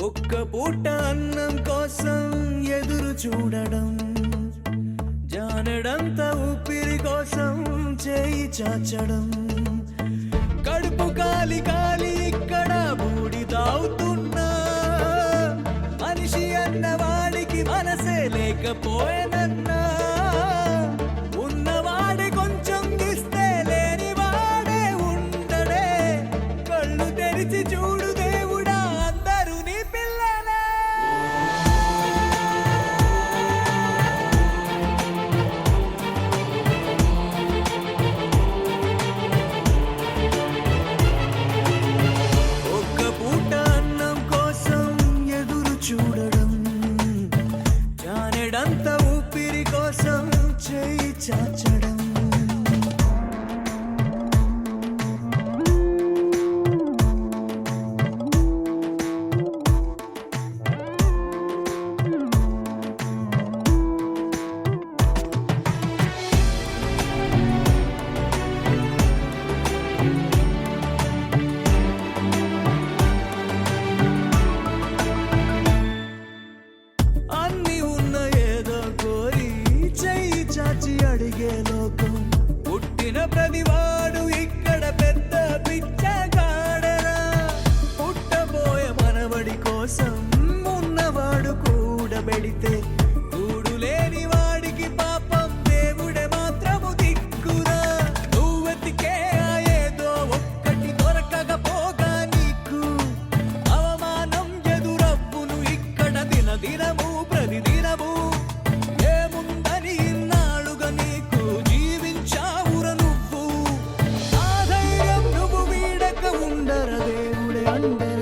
ఒక్క పూట అన్నం కోసం ఎదురు చూడడం, జానడంత ఊపిరి కోసం చేయి చాచడం, కడుపు కాలి కాలి ఇక్కడ బూడి తాగుతున్నా, మనిషి అన్నవాడికి మనసే లేకపోయేనన్నా, ఉన్నవాడి కొంచెం ఇస్తే లేని వాడే ఉండడే, కళ్ళు తెరిచి చూడు దేవుడా అందరూ నీ పిల్లలే. ఒక్క పూట అన్నం కోసం ఎదురు చూడడం, జానెడంత ఊపిరి కోసం చేయి చాచడం. అన్ని ఉన్న ఏదో కోరి చెయ్యి చాచి అడిగే లోకం, పుట్టిన ప్రతివాడు ఇక్కడ పెద్ద పిచ్చగాడరా, పుట్టబోయే మనవడి కోసం ఉన్నవాడు కూడబెడితే కూడు లేని వాడికి పాపం దేవుడే మాత్రము దిక్కురా, నువ్వెతికే ఏదో ఒక్కటి దొరకకపోగా నీకు అవమానం ఎదురవ్వును ఇక్కడ దినదినము ప్రతిదినము. ఏముందని ఇన్నాళ్ళుగా నీకు జీవించావుర నువ్వు, ఆ ధైర్యం నువ్వు వీడక ఉండర దేవుడే అందర